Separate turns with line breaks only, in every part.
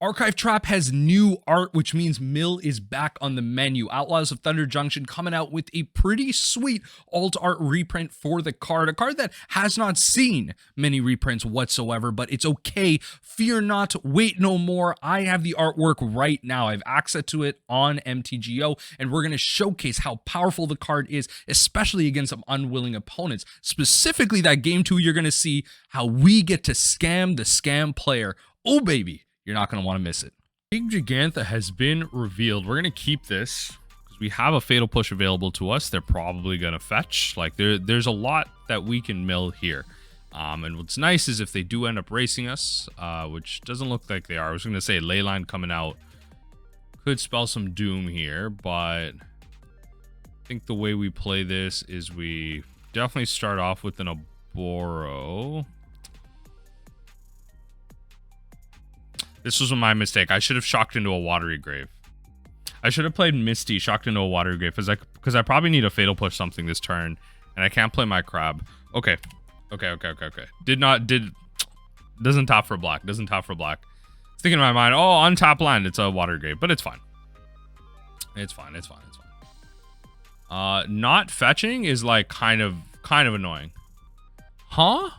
Archive Trap has new art, which means Mill is back on the menu. Outlaws of Thunder Junction coming out with a pretty sweet alt art reprint for the card. A card that has not seen many reprints whatsoever, but it's okay. Fear not, wait no more. I have the artwork right now. I have access to it on MTGO, and we're going to showcase how powerful the card is, especially against some unwilling opponents. Specifically, that game 2, you're going to see how we get to scam the scam player. Oh, baby. You're not going to want to miss it. Big Gigantha has been revealed. We're going to keep this because we have a Fatal Push available to us. They're probably going to fetch. Like, there's a lot that we can mill here. And what's nice is if they do end up racing us, which doesn't look like they are. I was going to say Leyline coming out could spell some doom here, but I think the way we play this is we definitely start off with an Oboro. This was my mistake. I should have shocked into a Watery Grave. I should have played Misty, shocked into a Watery Grave, because I probably need a Fatal Push something this turn, and I can't play my Crab. Okay. Doesn't top for black. Doesn't top for black. It's thinking in my mind, oh, on top land, it's a Watery Grave, but it's fine. It's fine. Not fetching is like kind of annoying. Huh?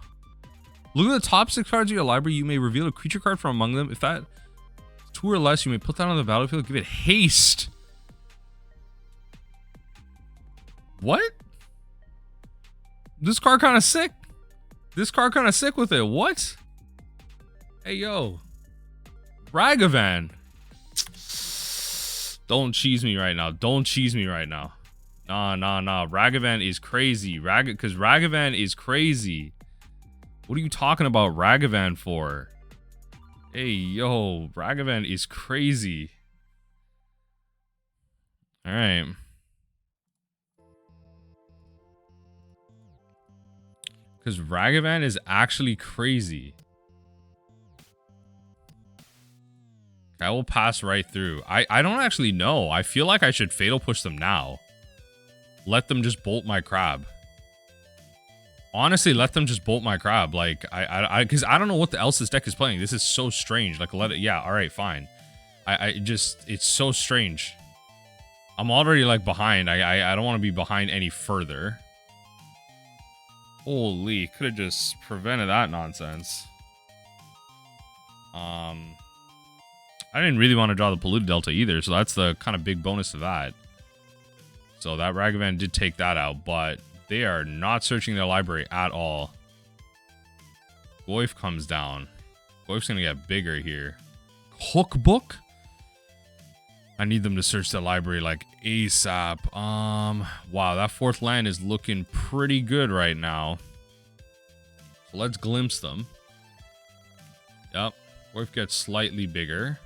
Look at the top 6 cards of your library. You may reveal a creature card from among them. If that is 2 or less, you may put that on the battlefield. Give it haste. What? This card kind of sick. This card kind of sick with it. What? Hey, yo. Ragavan. Don't cheese me right now. Don't cheese me right now. Nah. Ragavan is crazy. Because Ragavan is crazy. What are you talking about Ragavan for? Hey, yo, Ragavan is crazy. All right. Because Ragavan is actually crazy. I will pass right through. I don't actually know. I feel like I should Fatal Push them now. Let them just bolt my Crab. Honestly, let them just bolt my Crab. Like, because I don't know what else this deck is playing. This is so strange. Like, let it, yeah, all right, fine. It's so strange. I'm already, like, behind. I don't want to be behind any further. Holy, could have just prevented that nonsense. I didn't really want to draw the Polluted Delta either, so that's the kind of big bonus to that. So that Ragavan did take that out, but they are not searching their library at all. Goyf comes down. Goyf's gonna get bigger here. Cookbook? I need them to search their library like ASAP. Wow, that 4th land is looking pretty good right now. So let's glimpse them. Yep. Goyf gets slightly bigger.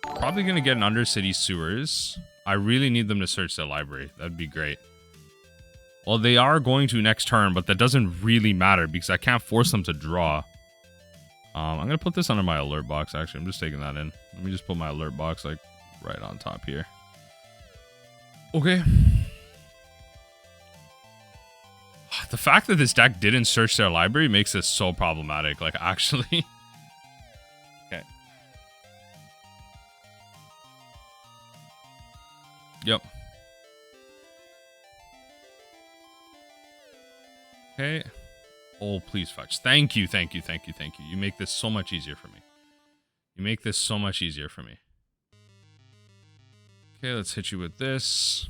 Probably gonna get an Undercity Sewers. I really need them to search their library. That'd be great. Well, they are going to next turn, but that doesn't really matter because I can't force them to draw. I'm going to put this under my alert box, actually. I'm just taking that in. Let me just put my alert box, like, right on top here. Okay. The fact that this deck didn't search their library makes this so problematic. Like, actually. Okay. Yep. Okay. Oh, please fetch. Thank you. You make this so much easier for me. Okay, let's hit you with this.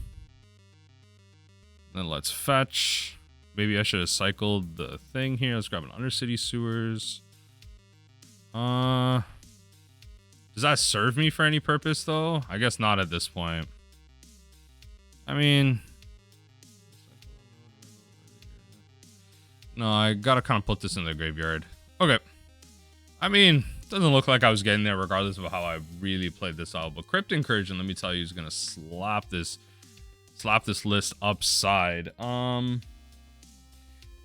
Then let's fetch. Maybe I should have cycled the thing here. Let's grab an Undercity Sewers. Does that serve me for any purpose, though? I guess not at this point. I mean... No, I gotta kind of put this in the graveyard. Okay. I mean, doesn't look like I was getting there regardless of how I really played this out. But Crypt Incursion, let me tell you, is gonna slap this list upside.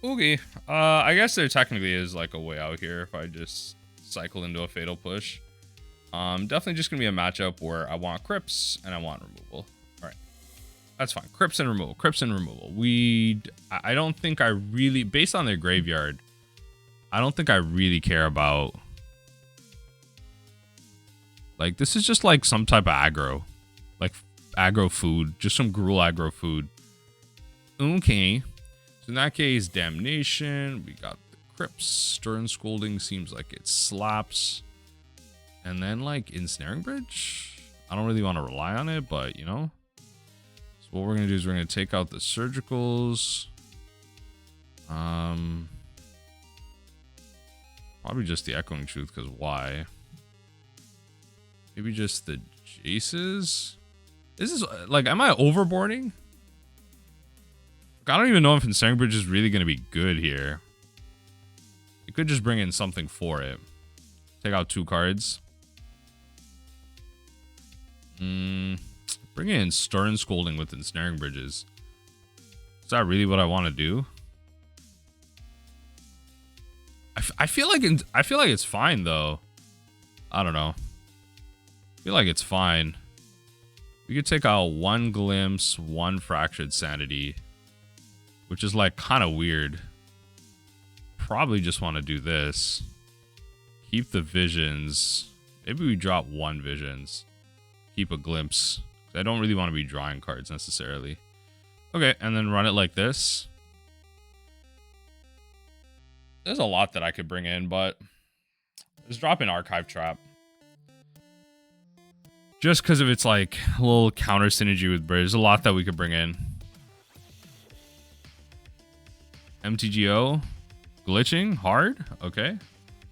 Okay. I guess there technically is like a way out here if I just cycle into a Fatal Push. Definitely just gonna be a matchup where I want Crypts and I want removal. That's fine. Crypts and removal. I don't think I really, based on their graveyard, I don't think I really care about Like, this is just like some type of aggro. Like, aggro food. Just some gruel aggro food. Okay. So in that case, Damnation. We got the Crypts. Stern Scalding seems like it slaps. And then, like, Ensnaring Bridge. I don't really want to rely on it, but, you know. So what we're going to do is we're going to take out the Surgicals. Probably just the Echoing Truth, because why? Maybe just the Jaces? This is, like, am I overboarding? I don't even know if Ensnaring Bridge is really going to be good here. It could just bring in something for it. Take out 2 cards. Bring in Stern Scalding with Ensnaring Bridges. Is that really what I want to do? I feel like it's fine though. I don't know. I feel like it's fine. We could take out 1 Glimpse, 1 Fractured Sanity, which is like kind of weird. Probably just want to do this. Keep the Visions. Maybe we drop 1 Visions. Keep a Glimpse. I don't really want to be drawing cards necessarily. Okay, and then run it like this. There's a lot that I could bring in, but let's drop an Archive Trap. Just because of its like a little counter synergy with Bridge. There's a lot that we could bring in. MTGO. Glitching. Hard. Okay.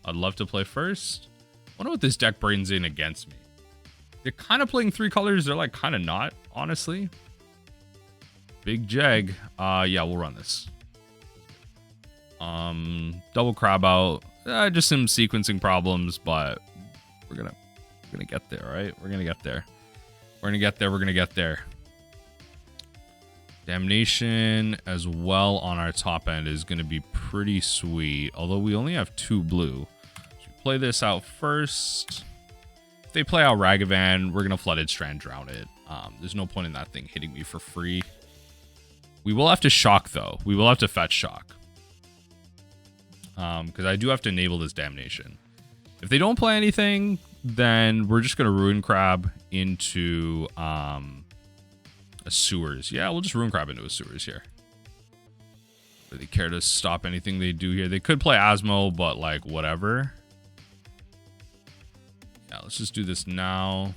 I'd love to play first. Wonder what this deck brings in against me. They're kind of playing 3 colors. They're like kind of not, honestly. Big Jag. Yeah, we'll run this. Double Crab out. Just some sequencing problems, but we're gonna get there, right? We're gonna get there. We're gonna get there. Damnation as well on our top end is gonna be pretty sweet. Although we only have 2 blue. So we play this out first. If they play out Ragavan, we're gonna Flooded Strand drown it. There's no point in that thing hitting me for free. We will have to shock though. We will have to fetch shock. Because I do have to enable this Damnation. If they don't play anything, then we're just going to Ruin Crab into a Sewers. Yeah, we'll just Ruin Crab into a Sewers here. Do they care to stop anything they do here? They could play Asmo, but like whatever. Yeah, let's just do this now.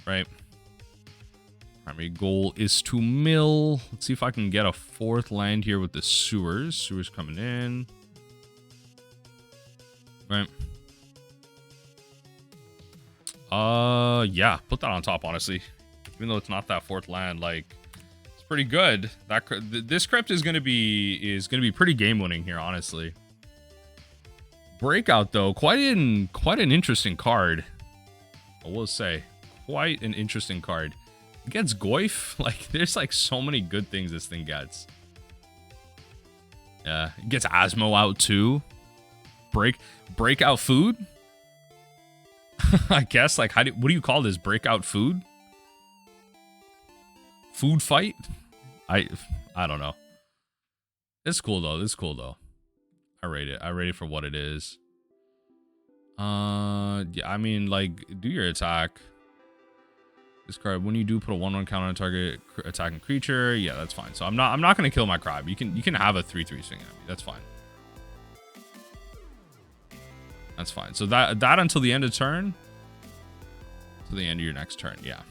Right. Primary goal is to mill. Let's see if I can get a 4th land here with the Sewers. Sewers coming in. Right. Yeah, put that on top, honestly. Even though it's not that 4th land, like, it's pretty good. This Crypt is gonna be pretty game winning here, honestly. Breakout though, quite an interesting card. I will say, quite an interesting card. It gets Goyf. Like, there's like so many good things this thing gets. Yeah, it gets Asmo out too. Breakout food. I guess, like, what do you call this? Breakout food? Food fight? I don't know. It's cool though. I rate it for what it is. Yeah, I mean, like, do your attack. Discard when you do put a 1/1 counter on target attacking creature. Yeah, that's fine. So I'm not gonna kill my Crab. You can have a 3/3 swing at me. That's fine. That's fine. So that until the end of turn. To the end of your next turn. Yeah.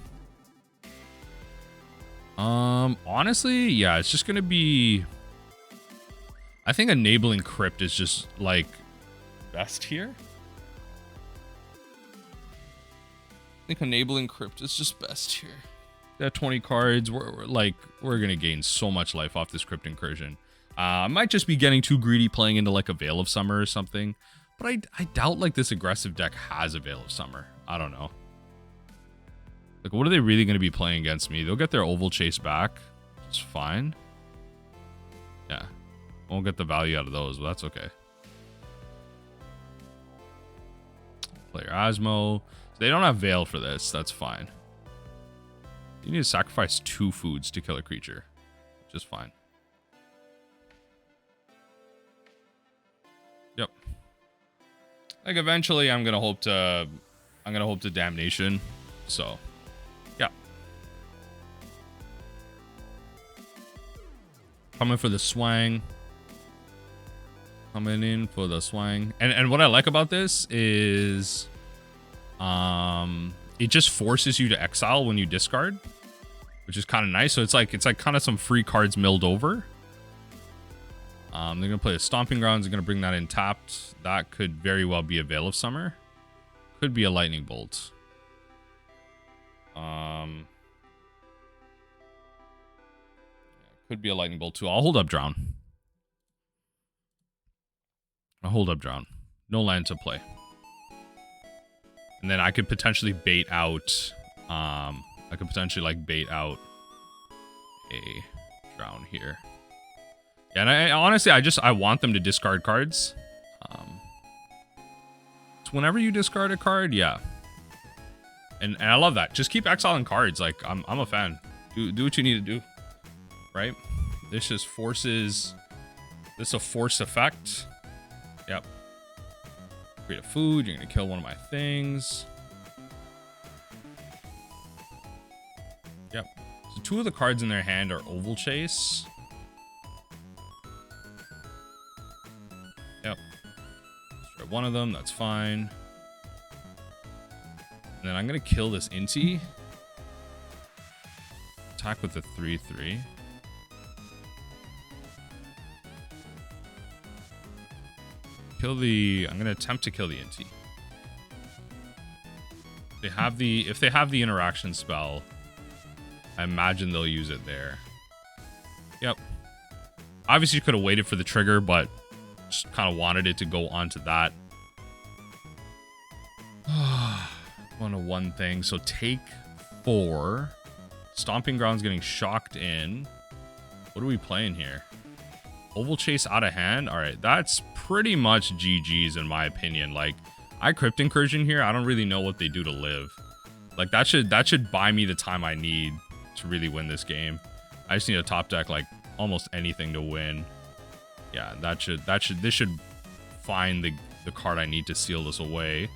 Honestly, yeah, it's just gonna be. I think enabling Crypt is just like best here. I think enabling Crypt is just best here. That 20 cards, we're gonna gain so much life off this Crypt Incursion. I might just be getting too greedy playing into like a Veil of Summer or something, but I doubt like this aggressive deck has a Veil of Summer. I don't know. Like, what are they really gonna be playing against me? They'll get their Oval Chase back. It's fine. Yeah, won't get the value out of those, but that's okay. Player Asmo. They don't have Veil for this. That's fine. You need to sacrifice 2 foods to kill a creature. Just fine. Yep. Like eventually I'm gonna hope to damnation. So yeah. Coming for the swang. Coming in for the swang. And what I like about this is it just forces you to exile when you discard, which is kind of nice. So it's like kind of some free cards milled over. They're gonna play the Stomping Grounds. They're gonna bring that in tapped. That could very well be a Veil of Summer. Could be a Lightning Bolt. Could be a Lightning Bolt too. I'll hold up Drown. No land to play. And then I could potentially bait out. I could potentially like bait out a Drown here. Yeah, and I honestly, I want them to discard cards. So whenever you discard a card, yeah. And I love that. Just keep exiling cards. Like I'm a fan. Do what you need to do. Right? This just forces. This is a force effect. Yep. Create a food. You're gonna kill one of my things. Yep. So 2 of the cards in their hand are Oval Chase. Yep. Destroy one of them. That's fine. And then I'm gonna kill this Inti. Attack with the 3/3. I'm gonna attempt to kill the Inti. If they have the interaction spell, I imagine they'll use it there. Yep. Obviously you could have waited for the trigger, but just kind of wanted it to go onto that. One thing. So take 4. Stomping Grounds getting shocked in. What are we playing here? Oval Chase out of hand. All right, that's pretty much GG's in my opinion. Like, I Crypt Incursion here. I don't really know what they do to live. Like that should buy me the time I need to really win this game. I just need a top deck like almost anything to win. Yeah, this should find the card I need to seal this away.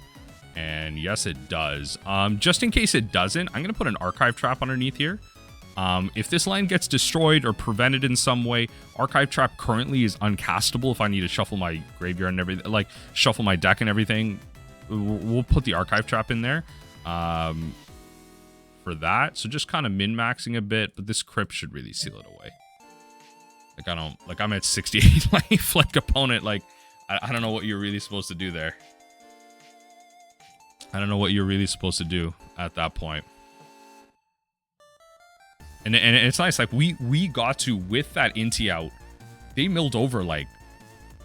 And yes, it does. Just in case it doesn't, I'm gonna put an Archive Trap underneath here. If this land gets destroyed or prevented in some way, Archive Trap currently is uncastable if I need to shuffle my graveyard and everything, like shuffle my deck and everything. We'll put the Archive Trap in there for that. So just kind of min-maxing a bit, but this Crypt should really seal it away. Like I'm at 68 life, like opponent, like I don't know what you're really supposed to do there. I don't know what you're really supposed to do at that point. And it's nice, like we got to, with that Inti out, they milled over like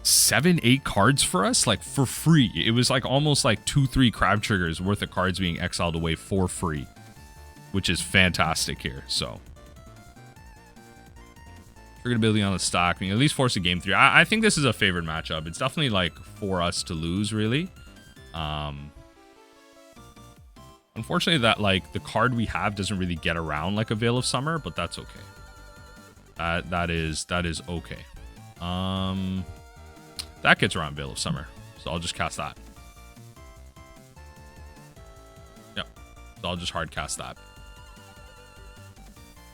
7-8 cards for us, like for free. It was like almost like 2-3 crab triggers worth of cards being exiled away for free, which is fantastic here. So trigger ability on the stack, I mean, at least force a game 3. I think this is a favored matchup. It's definitely like for us to lose, really. Unfortunately, that like the card we have doesn't really get around like a Veil of Summer, but that's okay. That is okay. That gets around Veil of Summer, so I'll just cast that. Yep, so I'll just hard cast that.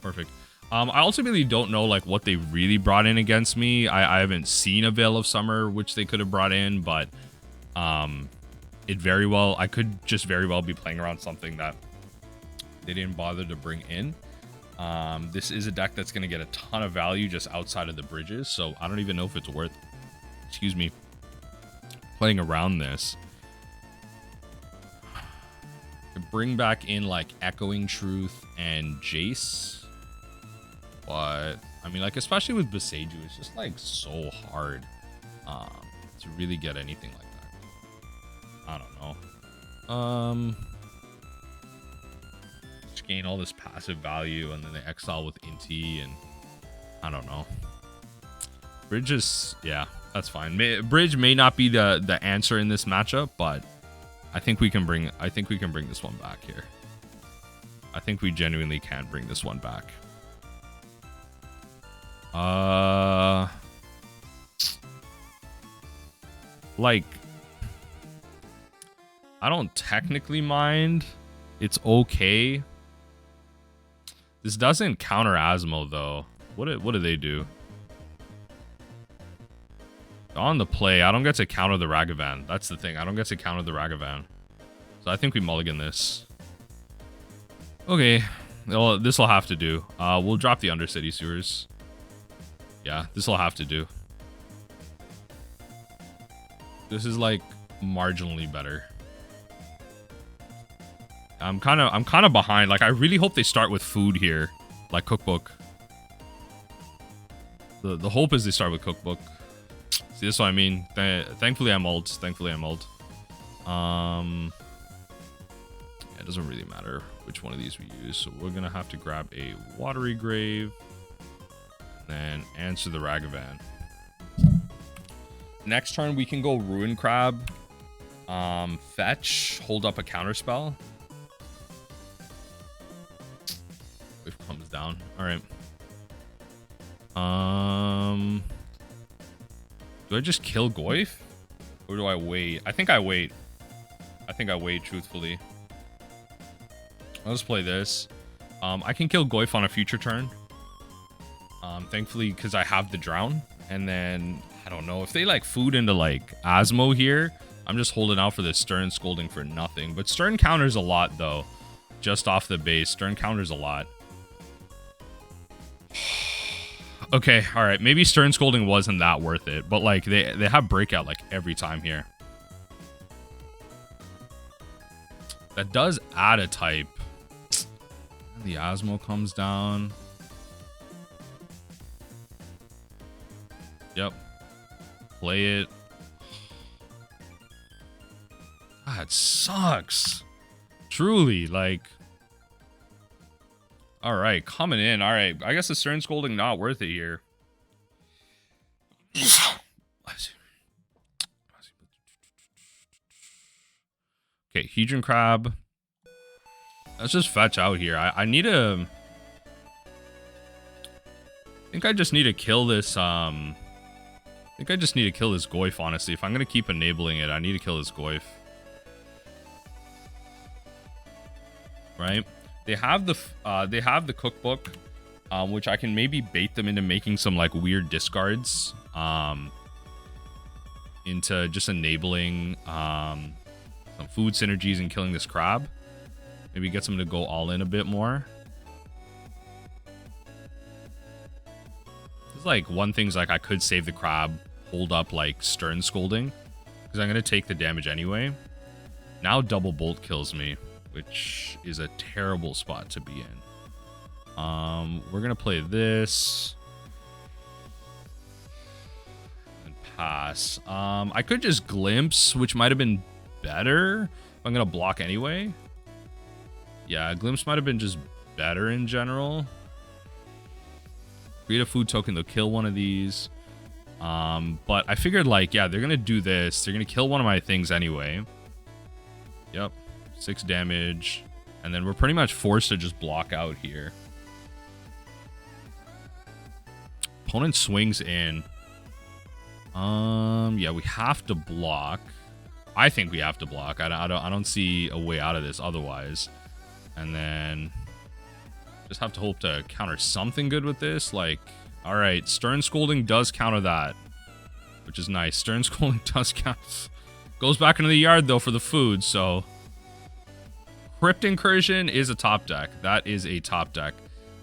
Perfect. I also really don't know like what they really brought in against me. I haven't seen a Veil of Summer which they could have brought in, but I could just very well be playing around something that they didn't bother to bring in. This is a deck that's going to get a ton of value just outside of the bridges, so I don't even know if it's worth, playing around this. To bring back in like Echoing Truth and Jace, but I mean, like especially with Beseiju, it's just like so hard to really get anything like that. I don't know. Just gain all this passive value and then they exile with Inti, and I don't know. Bridge is, yeah, that's fine. Bridge may not be the answer in this matchup, but I think we can bring this one back here. I think we genuinely can bring this one back. Like I don't technically mind. It's okay. This doesn't counter Asmo though. What do they do? On the play, I don't get to counter the Ragavan. That's the thing. I don't get to counter the Ragavan. So I think we mulligan this. Okay. Well, this will have to do. We'll drop the Undercity Sewers. Yeah, this will have to do. This is like marginally better. I'm kind of behind. Like, I really hope they start with food here, like cookbook. The hope is they start with cookbook. See, that's what I mean. Thankfully, I'm ult. Thankfully, I'm ult. Yeah, it doesn't really matter which one of these we use. So we're gonna have to grab a Watery Grave, and then answer the Ragavan. Next turn, we can go Ruin Crab, fetch, hold up a counter spell. If comes down, all right. Do I just kill Goyf, or do I wait? I think I wait. Truthfully. I'll just play this. I can kill Goyf on a future turn. Thankfully, because I have the drown, and then I don't know if they like food into like Asmo here. I'm just holding out for this Stern Scolding for nothing. But Stern counters a lot though. Just off the base, Stern counters a lot. Okay, all right. Maybe Stern Scolding wasn't that worth it, but like they have breakout like every time here. That does add a type. The Asmo comes down. Yep. Play it. That sucks. Truly, like. All right, coming in. All right, I guess the Stern Scolding not worth it here. Okay, Hedron Crab. Let's just fetch out here. I need to. I think I just need to kill this. I think I just need to kill this Goyf. Honestly, if I'm gonna keep enabling it, I need to kill this Goyf. Right. They have the cookbook, which I can maybe bait them into making some like weird discards, into just enabling some food synergies and killing this crab. Maybe get them to go all in a bit more. There's like one thing's like I could save the crab, hold up like Stern Scolding, because I'm gonna take the damage anyway. Now double bolt kills me, which is a terrible spot to be in. We're gonna play this and pass. I could just Glimpse, which might have been better if I'm gonna block anyway. Yeah, Glimpse might have been just better in general. Create a food token, they'll kill one of these. But I figured like, yeah, they're gonna do this. They're gonna kill one of my things anyway. Yep. 6 damage, and then we're pretty much forced to just block out here. Opponent swings in. Yeah, we have to block. I think we have to block. I don't see a way out of this otherwise. And then just have to hope to counter something good with this. Like, all right, Stern Scolding does counter that, which is nice. Stern Scolding does count. Goes back into the yard though for the food, so. Crypt Incursion is a top deck. That is a top deck.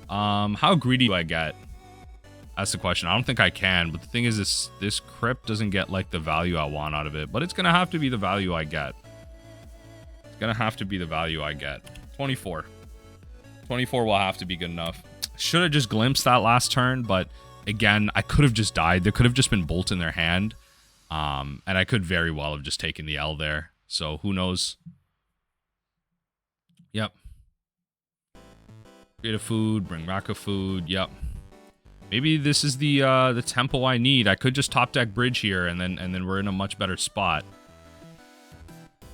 How greedy do I get? That's the question. I don't think I can, but the thing is this Crypt doesn't get like the value I want out of it, but it's gonna have to be the value I get. It's gonna have to be the value I get. 24. 24 will have to be good enough. Should have just glimpsed that last turn, but again, I could have just died. There could have just been Bolt in their hand. And I could very well have just taken the L there. So who knows? Yep. Create a food, bring back a food. Yep. Maybe this is the tempo I need. I could just top deck bridge here, and then we're in a much better spot.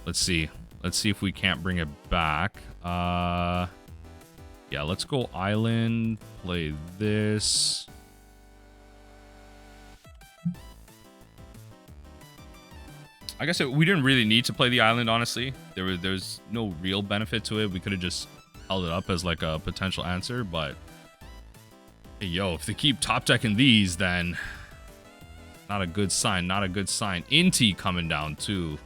Let's see. Let's see if we can't bring it back. Yeah, let's go island. Play this. I guess we didn't really need to play the island, honestly. There's no real benefit to it. We could have just held it up as like a potential answer, but hey, yo, if they keep top decking these, then not a good sign, not a good sign. Inti coming down too.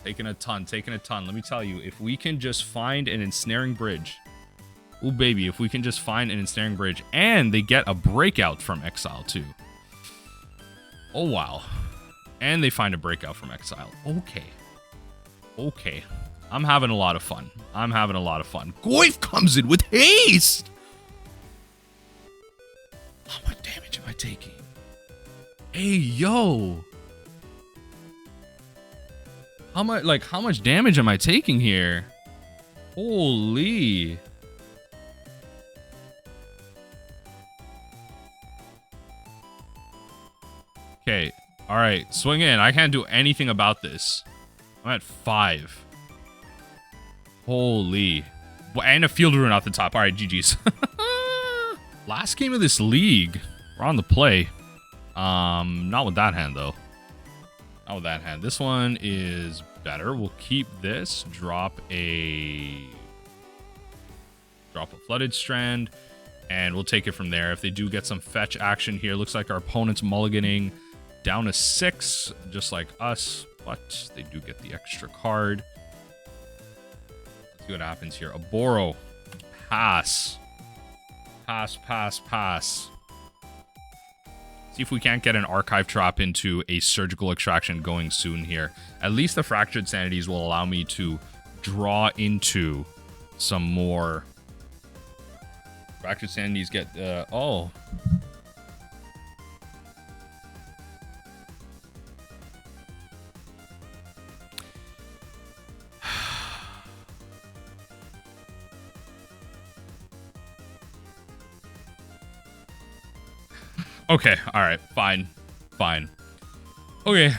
Taking a ton, taking a ton. Let me tell you, if we can just find an Ensnaring Bridge. Oh, baby, if we can just find an Ensnaring Bridge. And they get a breakout from exile, too. Oh, wow. And they find a breakout from exile. Okay. Okay. I'm having a lot of fun. I'm having a lot of fun. Goyf comes in with haste! How much damage am I taking? Hey, yo! How much damage am I taking here? Holy. Okay. All right. Swing in. I can't do anything about this. I'm at 5. Holy. And a field rune off the top. All right. GG's. Last game of this league. We're on the play. Not with that hand, though. Not with that hand. This one is better. We'll keep this. Drop a Flooded Strand, and we'll take it from there. If they do get some fetch action here, looks like our opponent's mulliganing down to 6, just like us, but they do get the extra card. Let's see what happens here. Oboro. Pass. Pass, pass, pass. See if we can't get an archive trap into a surgical extraction going soon here. At least the Fractured Sanities will allow me to draw into some more. Fractured Sanities get, oh. Okay, alright, fine. Fine. Okay.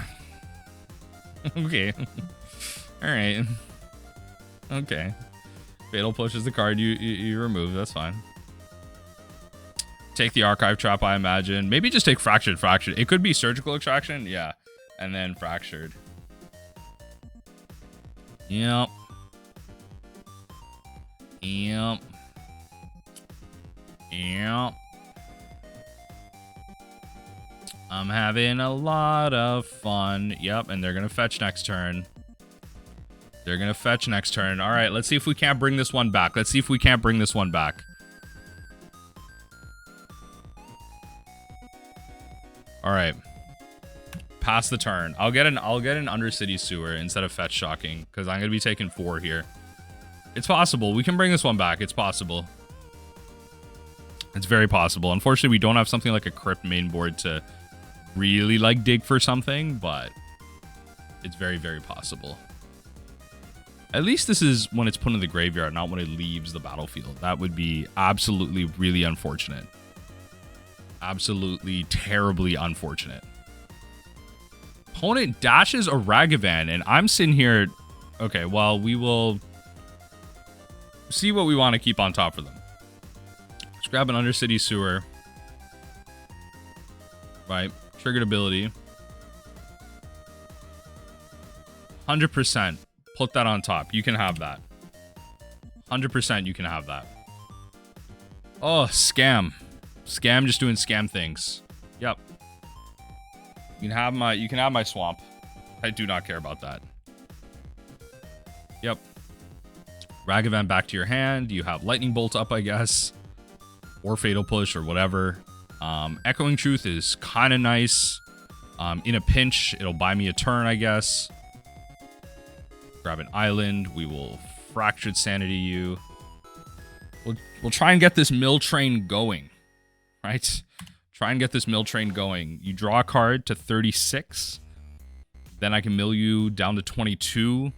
Okay. Alright. Okay. Fatal Push is the card you remove, that's fine. Take the Archive Trap, I imagine. Maybe just take Fractured. It could be Surgical Extraction, yeah. And then Fractured. Yep. Yep. Yep. I'm having a lot of fun. Yep, and they're going to fetch next turn. They're going to fetch next turn. All right, let's see if we can't bring this one back. Let's see if we can't bring this one back. All right. Pass the turn. I'll get an Undercity Sewer instead of fetch shocking because I'm going to be taking 4 here. It's possible. We can bring this one back. It's possible. It's very possible. Unfortunately, we don't have something like a Crypt Mainboard to really like dig for something, but it's very, very possible. At least this is when it's put in the graveyard, not when it leaves the battlefield. That would be absolutely really unfortunate. Absolutely terribly unfortunate. Opponent dashes a Ragavan, and I'm sitting here. Okay, well, we will see what we want to keep on top for them. Let's grab an Undercity Sewer. Right. Triggered ability. 100%. Put that on top. You can have that. 100% you can have that. Oh, scam. Scam just doing scam things. Yep. You can have my swamp. I do not care about that. Yep. Ragavan back to your hand. You have Lightning Bolt up, I guess. Or Fatal Push or whatever. Echoing Truth is kind of nice. In a pinch, it'll buy me a turn, I guess. Grab an island. We will Fractured Sanity you. We'll try and get this mill train going. Right? Try and get this mill train going. You draw a card to 36. Then I can mill you down to 22.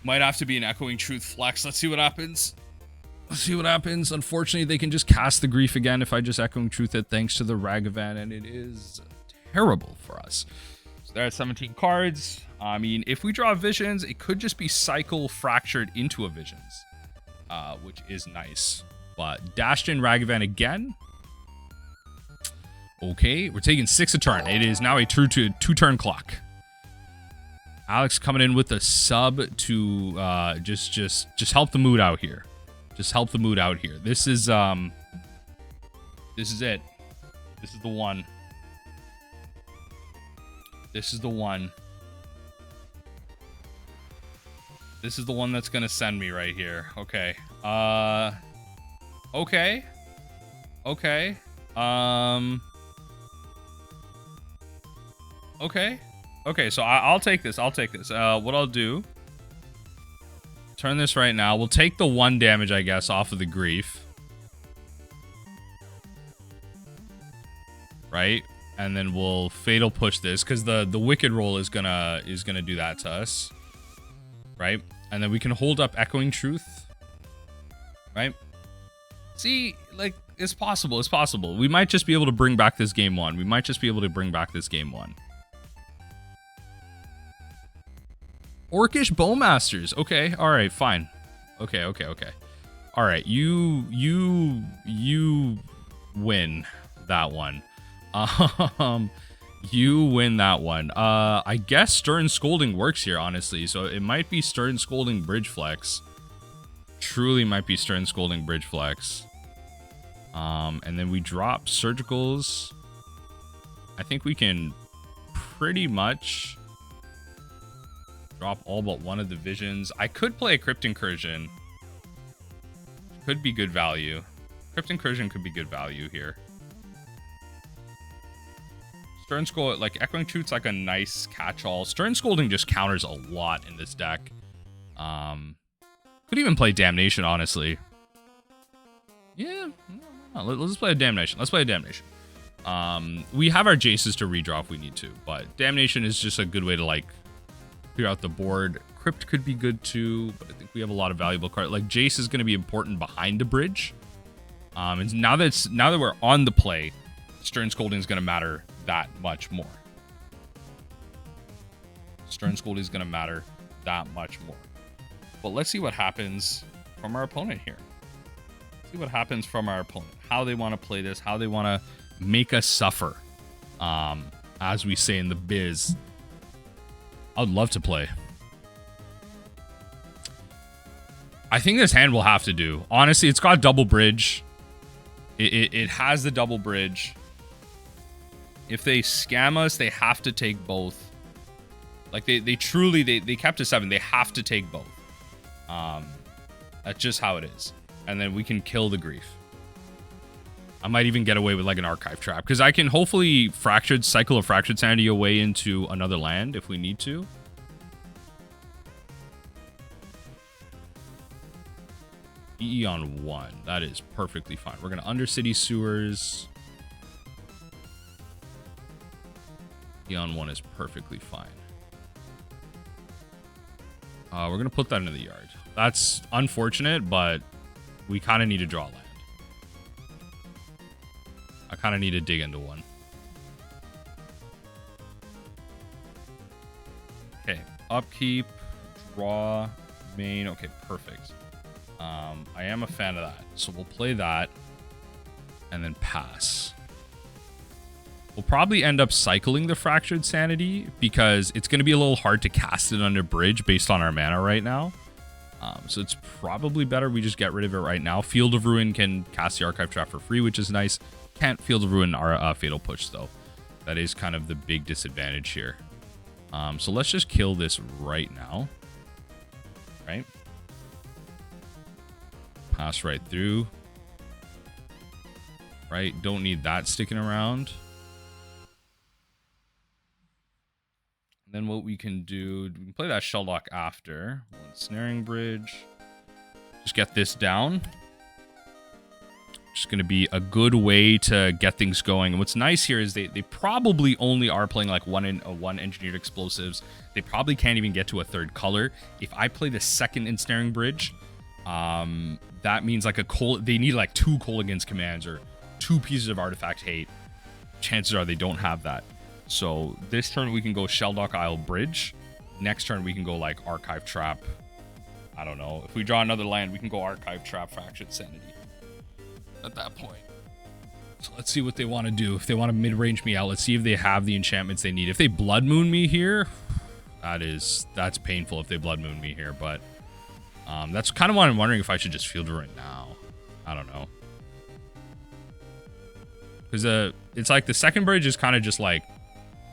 Might have to be an Echoing Truth flex. Let's see what happens. Let's see what happens. Unfortunately, they can just cast the Grief again if I just Echoing Truth it thanks to the Ragavan, and it is terrible for us. So there are 17 cards. I mean, if we draw Visions, it could just be cycle Fractured into a Visions, which is nice. But dashed in Ragavan again. Okay, we're taking 6 a turn. It is now a true 2-turn clock. Alex coming in with a sub to just help the mood out here. Just help the mood out here. This is it. This is the one. This is the one. This is the one that's gonna send me right here. Okay. Okay. Okay. Okay. Okay, so I'll take this. I'll take this. What I'll do... Turn this right now. We'll take the 1 damage, I guess, off of the grief. Right? And then we'll fatal push this, because the wicked roll is gonna do that to us. Right? And then we can hold up Echoing Truth. Right? See, like, it's possible. It's possible. We might just be able to bring back this game 1. We might just be able to bring back this game 1. Orcish Bowmasters. Okay. All right. Fine. Okay. Okay. Okay. All right. You win that one. You win that one. I guess Stern Scolding works here, honestly. So it might be Stern Scolding Bridge Flex. Truly might be Stern Scolding Bridge Flex. And then we drop Surgicals. I think we can pretty much drop all but one of the visions. I could play a Crypt Incursion. Could be good value. Crypt Incursion could be good value here. Stern Scold, like Echoing Truth's like a nice catch-all. Stern Scolding just counters a lot in this deck. Could even play Damnation, honestly. Yeah, no, let's play a Damnation. Let's play a Damnation. We have our Jaces to redraw if we need to, but Damnation is just a good way to like clear out the board. Crypt could be good too, but I think we have a lot of valuable cards. Like Jace is going to be important behind the bridge. And now that we're on the play, Stern Scolding is going to matter that much more. Stern Scolding is going to matter that much more. But let's see what happens from our opponent here. See what happens from our opponent. How they want to play this. How they want to make us suffer. As we say in the biz. I'd love to play. I think this hand will have to do. Honestly, it's got double bridge. It has the double bridge. If they scam us, they have to take both. Like they truly kept to 7. They have to take both. That's just how it is. And then we can kill the grief. I might even get away with like an archive trap because I can hopefully cycle a Fractured Sanity away into another land if we need to. EE on 1. That is perfectly fine. We're going to Undercity Sewers. EE on 1 is perfectly fine. We're going to put that into the yard. That's unfortunate, but we kind of need to draw land. I kind of need to dig into one. Okay, upkeep, draw, main. Okay, perfect. I am a fan of that. So we'll play that and then pass. We'll probably end up cycling the Fractured Sanity because it's going to be a little hard to cast it under bridge based on our mana right now. So it's probably better we just get rid of it right now. Field of Ruin can cast the Archive Trap for free, which is nice. Can't Field of Ruin our Fatal Push, though. That is kind of the big disadvantage here. So let's just kill this right now. Right? Pass right through. Right? Don't need that sticking around. Then what we can do, we can play that Shelldock after. Ensnaring Bridge. Just get this down. Just going to be a good way to get things going. And what's nice here is they probably only are playing like one Engineered Explosives. They probably can't even get to a third color. If I play the second Ensnaring Bridge, that means like they need like 2 Kolaghan's Commands or 2 pieces of Artifact Hate. Chances are they don't have that. So this turn we can go Shelldock Isle Bridge. Next turn we can go like Archive Trap. I don't know. If we draw another land, we can go Archive Trap Fractured Sanity at that point. So let's see what they want to do. If they want to mid-range me out, let's see if they have the enchantments they need. If they Blood Moon me here, that's painful if they Blood Moon me here, but that's kind of what I'm wondering, if I should just Field Ruin now. I don't know. Because it's like the second bridge is kind of just like,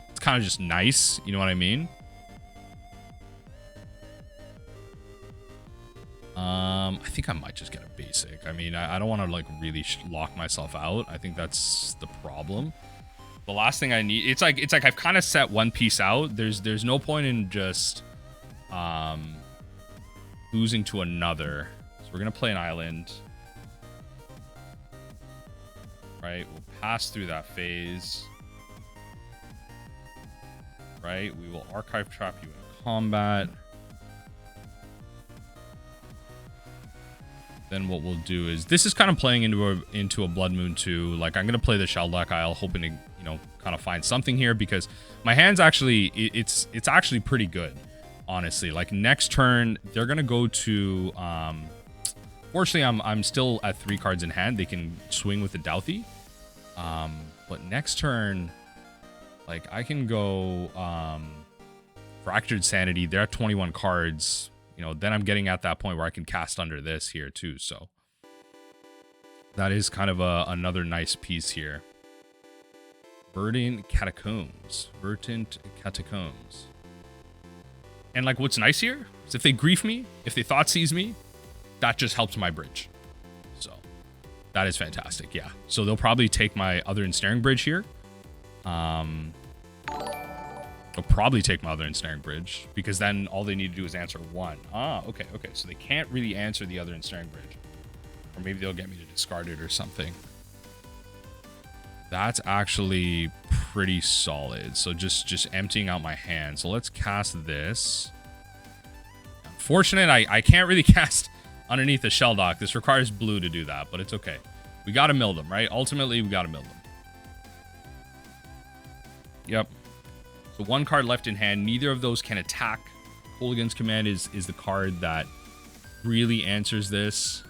it's kind of just nice, you know what I mean? I think I might just get a basic. I mean, I don't want to like really lock myself out. I think that's the problem. The last thing I need, it's like I've kind of set one piece out. There's no point in just losing to another. So we're gonna play an island, right? We'll pass through that phase, right? We will archive trap you in combat. Then what we'll do is, this is kind of playing into a Blood Moon 2. Like, I'm gonna play the Shelldock Isle, hoping to, you know, kind of find something here, because my hand's actually, it's actually pretty good, honestly. Like, next turn they're gonna go to fortunately I'm still at 3 cards in hand. They can swing with the Douthie, but next turn, like, I can go Fractured Sanity. They're at 21 cards. You know, then I'm getting at that point where I can cast under this here too. So that is kind of another nice piece here. Verdant Catacombs. Verdant Catacombs. And like, what's nice here is if they grief me, if they thought seize me, that just helps my bridge. So that is fantastic. Yeah. So they'll probably take my other Ensnaring Bridge here. They'll probably take my other Ensnaring Bridge, because then all they need to do is answer 1. Ah, okay. So they can't really answer the other Ensnaring Bridge. Or maybe they'll get me to discard it or something. That's actually pretty solid. So just emptying out my hand. So let's cast this. Unfortunate, I can't really cast underneath the Shelldock. This requires blue to do that, but it's okay. We gotta mill them, right? Ultimately, we gotta mill them. Yep. So 1 card left in hand. Neither of those can attack. Hooligan's Command is the card that really answers this.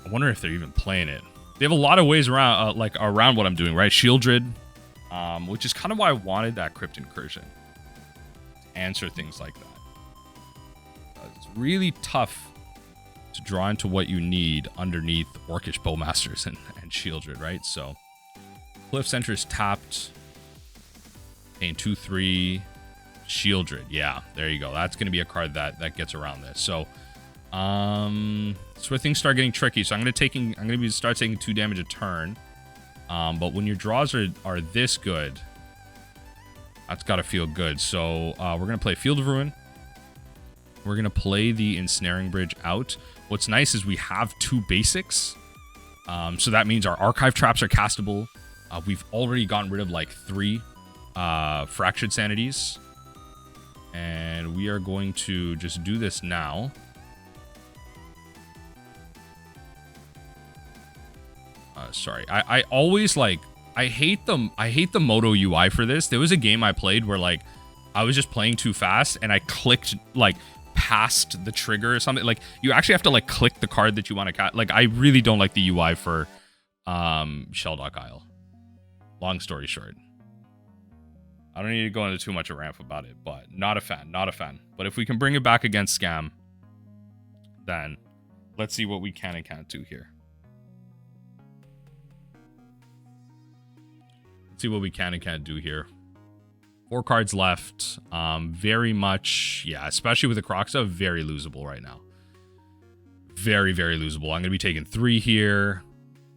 I wonder if they're even playing it. They have a lot of ways around, around what I'm doing, right? Shieldred, which is kind of why I wanted that Crypt Incursion. To answer things like that. It's really tough to draw into what you need underneath Orcish Bowmasters and Shieldred, right? So Cliff Center is tapped. Paying 2/3. Shieldred. Yeah, there you go. That's going to be a card that gets around this. So, that's where things start getting tricky. So I'm going to start taking 2 damage a turn. But when your draws are this good, that's got to feel good. So we're going to play Field of Ruin. We're going to play the Ensnaring Bridge out. What's nice is we have 2 basics. So that means our archive traps are castable. We've already gotten rid of like 3 Fractured Sanities. And we are going to just do this now. Sorry, I always like, I hate the Moto UI for this. There was a game I played where like I was just playing too fast and I clicked like past the trigger or something. Like, you actually have to like click the card that you want to cast. Like, I really don't like the UI for Shelldock Isle. Long story short, I don't need to go into too much of a rant about it, but not a fan. But if we can bring it back against Scam, then let's see what we can and can't do here. Let's see what we can and can't do here. 4 cards left. Very much, yeah, especially with the Croxa, very losable right now. Very, very losable. I'm going to be taking 3 here.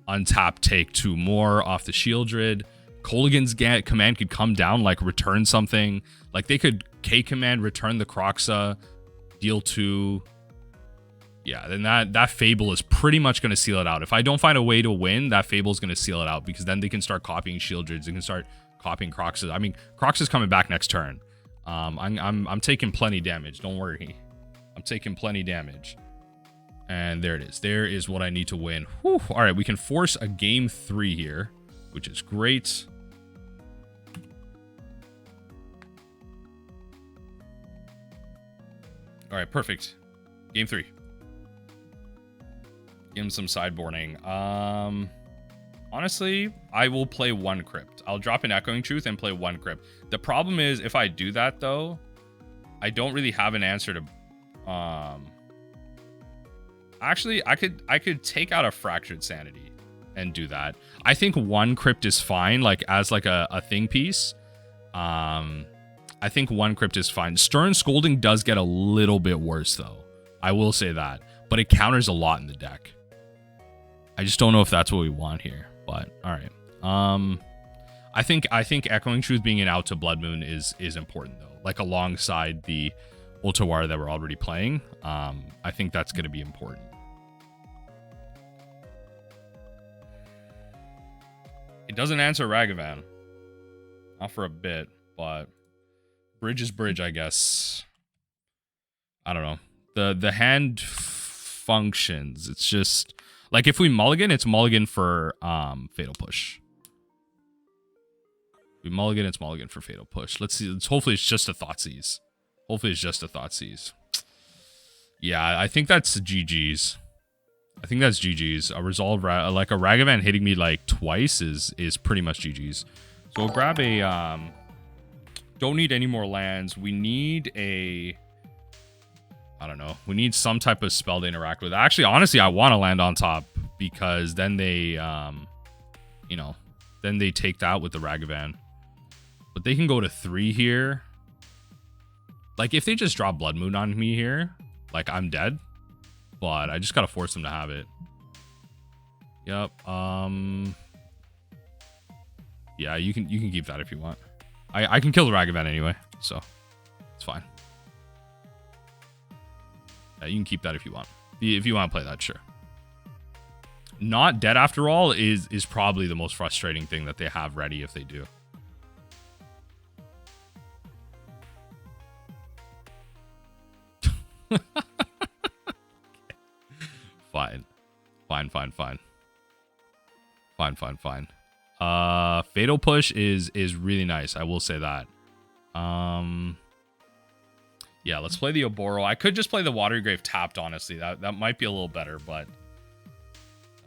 Untap, take 2 more off the Shieldred. Kolaghan's command could come down, like return something. Like, they could K command, return the Croxa, deal 2. Yeah, then that Fable is pretty much going to seal it out. If I don't find a way to win, that Fable is going to seal it out, because then they can start copying Shieldreds. They can start copying Croxas. I mean, Croxa's coming back next turn. I'm taking plenty damage. Don't worry. I'm taking plenty damage. And there it is. There is what I need to win. Whew. All right, we can force a game 3 here, which is great. All right, perfect. Game 3. Give him some sideboarding. Honestly, I will play one Crypt. I'll drop an Echoing Truth and play one Crypt. The problem is, if I do that, though, I don't really have an answer to... Actually, I could take out a Fractured Sanity and do that. I think one Crypt is fine, like, as, like, a thing piece. I think one Crypt is fine. Stern Scolding does get a little bit worse, though. I will say that. But it counters a lot in the deck. I just don't know if that's what we want here. But all right. I think Echoing Truth being an out to Blood Moon is important though. Like alongside the Otawara that we're already playing. I think that's gonna be important. It doesn't answer Ragavan. Not for a bit, but bridge is bridge, I guess. I don't know. The hand functions. It's just like if we mulligan, it's mulligan for Fatal Push. We mulligan, it's mulligan for Fatal Push. Let's see. Hopefully it's just a Thoughtseize. Hopefully it's just a Thoughtseize. Yeah, I think that's GG's. I think that's GG's. A Resolve, like a Ragavan hitting me like twice is pretty much GG's. So we'll grab a don't need any more lands. We need a, I don't know. We need some type of spell to interact with. Actually, honestly, I want to land on top because then they, you know, then they take that with the Ragavan. But they can go to 3 here. Like, if they just drop Blood Moon on me here, like, I'm dead. But I just gotta force them to have it. Yep. Yeah, you can keep that if you want. I can kill the Ragavan anyway, so it's fine. Yeah, you can keep that if you want. If you want to play that, sure. Not dead after all is probably the most frustrating thing that they have ready if they do. Fine. Fine. Fatal Push is really nice. I will say that. Yeah, let's play the Oboro. I could just play the Watery Grave tapped, honestly. That might be a little better, but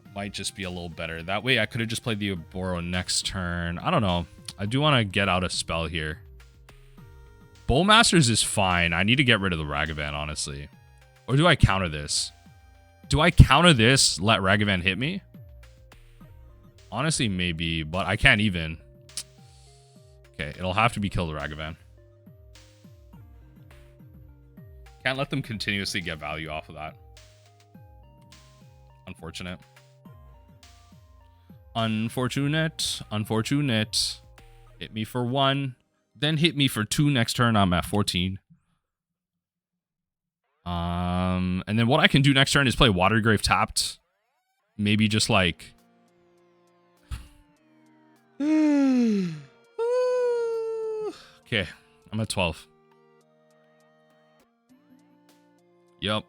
that might just be a little better. That way I could have just played the Oboro next turn. I don't know. I do want to get out a spell here. Bowlmasters is fine. I need to get rid of the Ragavan, honestly. Or do I counter this? Do I counter this, let Ragavan hit me? Honestly, maybe, but I can't even. Okay, it'll have to be kill the Ragavan. Can't let them continuously get value off of that. Unfortunate. Unfortunate. Hit me for 1. Then hit me for 2 next turn. I'm at 14. And then what I can do next turn is play Watery Grave tapped. Maybe just like... Okay, I'm at 12. Yep.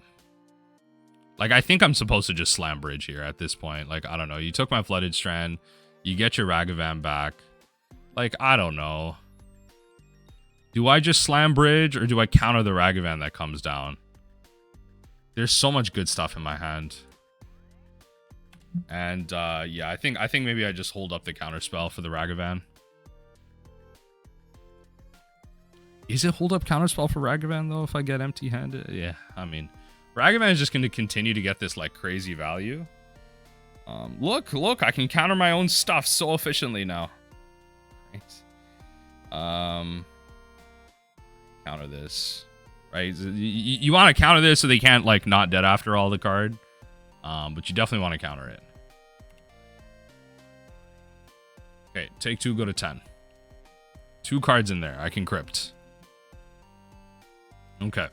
Like, I think I'm supposed to just slam bridge here at this point. Like, I don't know. You took my Flooded Strand. You get your Ragavan back. Like, I don't know. Do I just slam bridge or do I counter the Ragavan that comes down? There's so much good stuff in my hand. And, yeah, I think maybe I just hold up the counter spell for the Ragavan. Is it hold up counter spell for Ragavan, though, if I get empty-handed? Yeah, I mean, Ragavan is just going to continue to get this, like, crazy value. Look, I can counter my own stuff so efficiently now. Right. Counter this. Right? You want to counter this so they can't, like, not dead after all the card. But you definitely want to counter it. Okay, take 2, go to 10. 2 cards in there. I can crypt. Okay.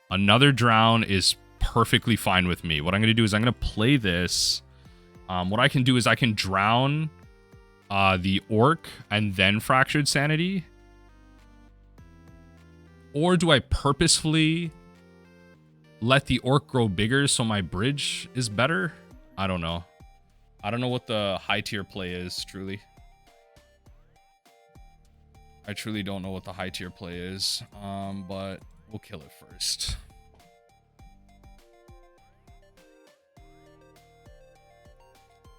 Another drown is perfectly fine with me. What I'm going to do is I'm going to play this. What I can do is I can drown the Orc and then Fractured Sanity. Or do I purposefully let the Orc grow bigger so my bridge is better? I don't know. I don't know what the high tier play is, truly. I truly don't know what the high tier play is, but we'll kill it first.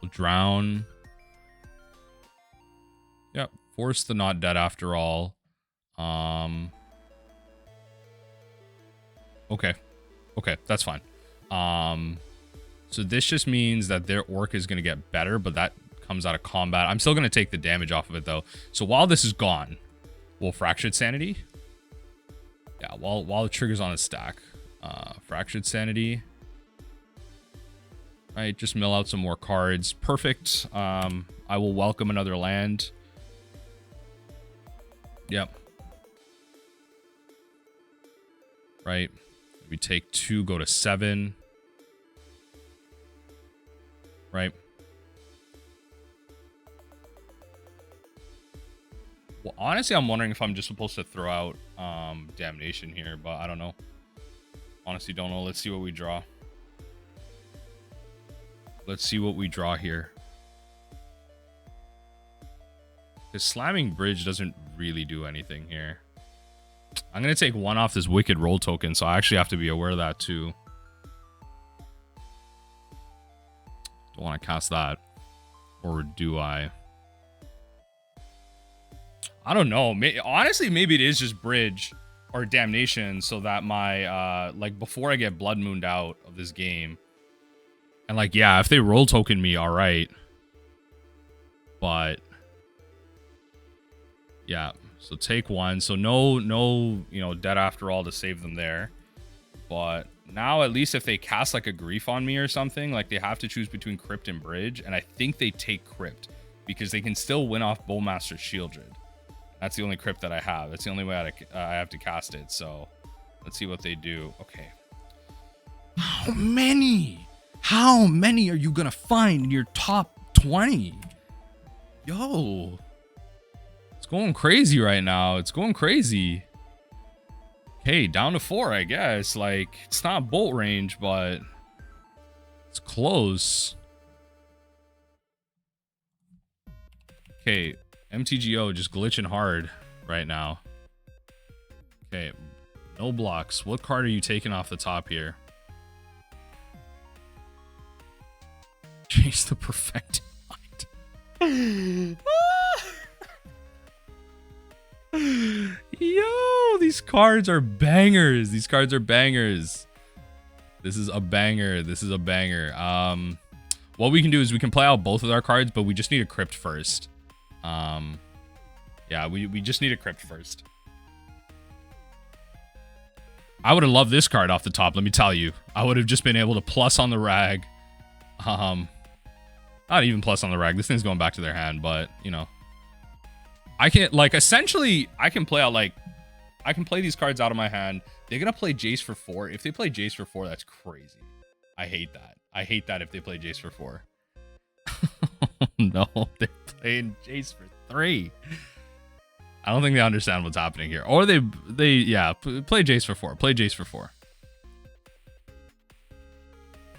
We'll drown. Yep, force the not dead after all. Okay. Okay, that's fine. So this just means that their orc is going to get better, but that comes out of combat. I'm still going to take the damage off of it, though. So while this is gone, we'll Fractured Sanity. Yeah, while it triggers on the stack. Fractured Sanity. Right, just mill out some more cards. Perfect. I will welcome another land. Yep. Right. We take 2, go to 7. Right. Well, honestly, I'm wondering if I'm just supposed to throw out Damnation here, but I don't know. Honestly, don't know. Let's see what we draw. Let's see what we draw here. Because Slamming Bridge doesn't really do anything here. I'm going to take 1 off this Wicked Roll token, so I actually have to be aware of that too. Don't want to cast that. Or do I? I don't know. Honestly, maybe it is just Bridge or Damnation so that my, like, before I get Blood Mooned out of this game. And, like, yeah, if they roll token me, all right. But, yeah. So take 1. So no, you know, dead after all to save them there. But now, at least if they cast, like, a Grief on me or something, like, they have to choose between Crypt and Bridge. And I think they take Crypt because they can still win off Bowmaster Shieldred. That's the only Crypt that I have. That's the only way I have to cast it. So let's see what they do. Okay. How many? How many are you going to find in your top 20? Yo. It's going crazy right now. It's going crazy. Okay, down to 4, I guess. Like, it's not bolt range, but it's close. Okay, MTGO just glitching hard right now. Okay, no blocks. What card are you taking off the top here? Jace the Perfected Mind. Yo, these cards are bangers. These cards are bangers. This is a banger. This is a banger. What we can do is we can play out both of our cards, but we just need a Crypt first. Yeah, we just need a Crypt first. I would have loved this card off the top, let me tell you. I would have just been able to plus on the rag. Not even plus on the rag. This thing's going back to their hand, but, you know. I can, like, essentially, I can play out, like, I can play these cards out of my hand. They're going to play Jace for 4. If they play Jace for 4, that's crazy. I hate that. I hate that if they play Jace for 4. No, they're playing Jace for 3. I don't think they understand what's happening here. Or yeah, play Jace for 4. Play Jace for 4.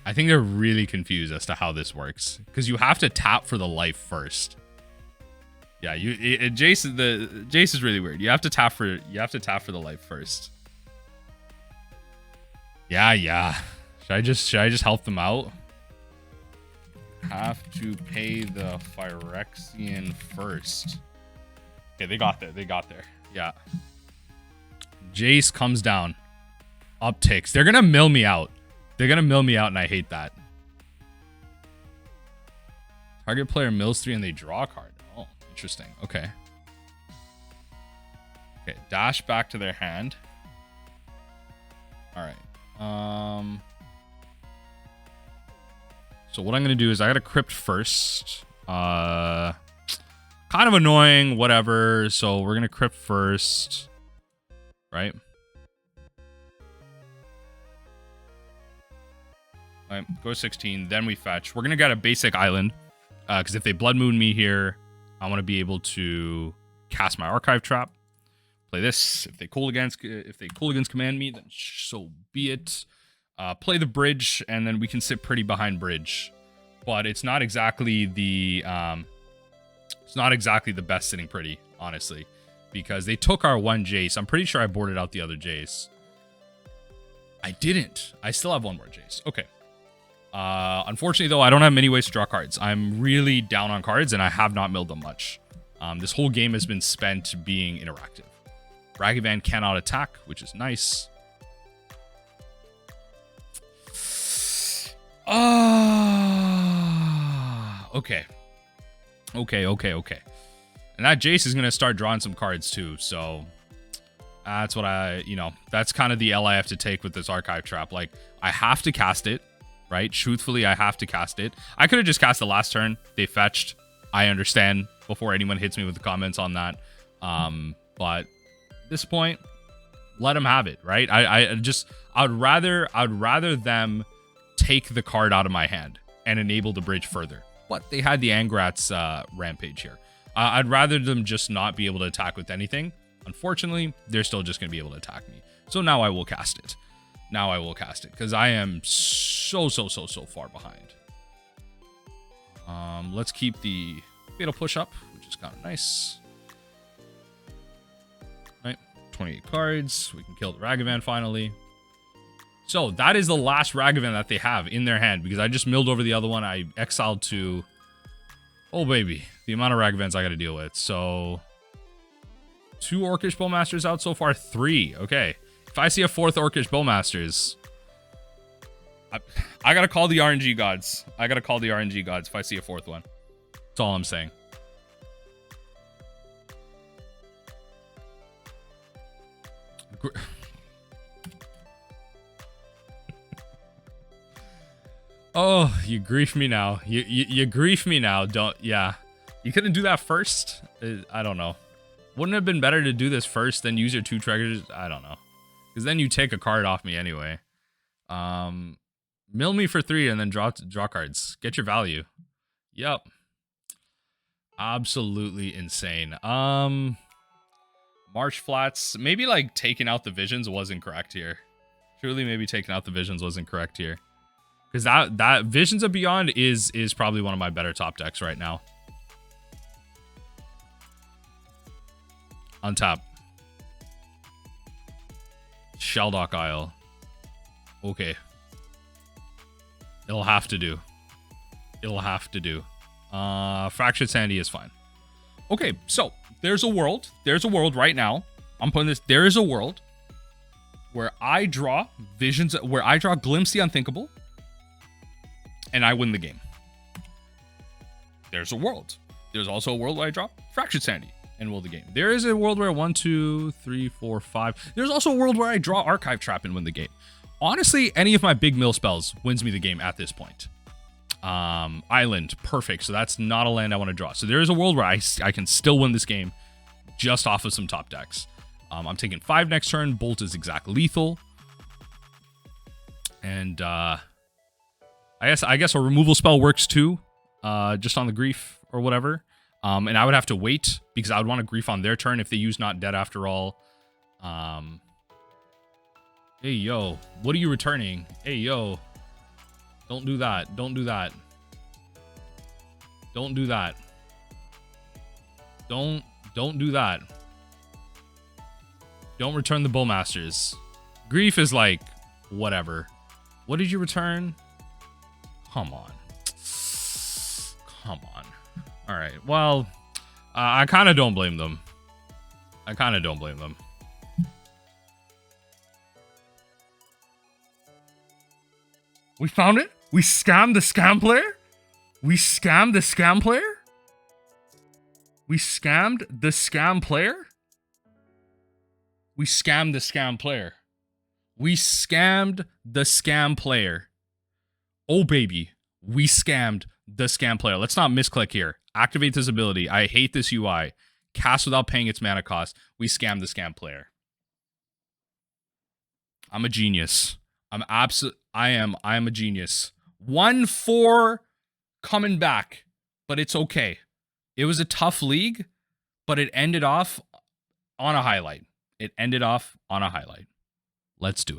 I think they're really confused as to how this works. Because you have to tap for the life first. Yeah, Jace is really weird. You have to tap for the life first. Yeah. Should I just help them out? Have to pay the Phyrexian first. Okay, they got there. Yeah. Jace comes down. Upticks. They're gonna mill me out. And I hate that. Target player mills 3 and they draw a card. Oh, interesting. Okay. Okay, dash back to their hand. Alright. So what I'm gonna do is I gotta Crypt first. Kind of annoying, whatever. So we're gonna Crypt first. Right? Alright, go 16, then we fetch. We're gonna get a basic island. Because if they Blood Moon me here, I want to be able to cast my Archive Trap. Play this. If they cool against command me, then so be it. Play the Bridge, and then we can sit pretty behind Bridge. But it's not exactly the best sitting pretty, honestly. because they took our one Jace. I'm pretty sure I boarded out the other Jace. I didn't. I still have one more Jace. Okay. Unfortunately, though, I don't have many ways to draw cards. I'm really down on cards, and I have not milled them much. This whole game has been spent being interactive. Ragavan cannot attack, which is nice. Okay. Okay. And that Jace is going to start drawing some cards, too, so... That's what that's kind of the L I have to take with this archive trap. Like, I have to cast it, right? Truthfully, I have to cast it. I could have just cast the last turn. They fetched. I understand before anyone hits me with the comments on that. But at this point, let them have it, right? I'd rather them take the card out of my hand and enable the bridge further. But they had the Angrat's rampage here. I'd rather them just not be able to attack with anything. Unfortunately, they're still just going to be able to attack me. So now I will cast it. Because I am so far behind. Let's keep the Fatal Push up, which is kind of nice. Right, 28 cards. We can kill the Ragavan finally. So that is the last Ragavan that they have in their hand, because I just milled over the other one. I exiled to... Oh, baby. The amount of Ragavans I got to deal with. So... 2 Orcish Bowmasters out so far. 3. Okay. If I see a 4th Orcish Bowmasters, I gotta call the RNG gods. If I see a 4th one. That's all I'm saying. Oh, you grief me now. You grief me now. Yeah. You couldn't do that first? I don't know. Wouldn't it have been better to do this first, then use your 2 treasures? I don't know. Because then you take a card off me anyway. Mill me for 3 and then draw cards. Get your value. Yep. Absolutely insane. Marsh Flats. Maybe like taking out the visions wasn't correct here. Truly, maybe taking out the visions wasn't correct here. Because that Visions of Beyond is probably one of my better top decks right now. Untap. Shelldock Isle. Okay. It'll have to do. Fractured Sanity is fine. Okay, so there's a world right now. I'm putting this. There is a world where I draw Glimpse the Unthinkable, and I win the game. There's a world. There's also a world where I draw Fractured Sanity and win the game. There is a world where 1, 2, 3, 4, 5. There's also a world where I draw Archive Trap and win the game. Honestly, any of my big mill spells wins me the game at this point. Island, perfect. So that's not a land I want to draw. So there is a world where I can still win this game just off of some top decks. I'm taking 5 next turn. Bolt is exact lethal. And I guess a removal spell works too. Just on the grief or whatever. And I would have to wait because I would want to grief on their turn if they use Not Dead after all. Hey, yo. What are you returning? Hey, yo. Don't do that. Don't do that. Don't do that. Don't do that. Don't return the Bowmasters. Grief is like, whatever. What did you return? Come on. Come on. All right. Well, I kind of don't blame them. We found it? We scammed the scam player? We scammed the scam player? We scammed the scam player? We scammed the scam player. We scammed the scam player. Oh, baby. We scammed the scam player. Let's not misclick here. Activate this ability. I hate this UI. Cast without paying its mana cost. We scammed the scam player. I'm a genius. I am a genius. 1-4 coming back, but it's okay. It was a tough league, but it ended off on a highlight. Let's do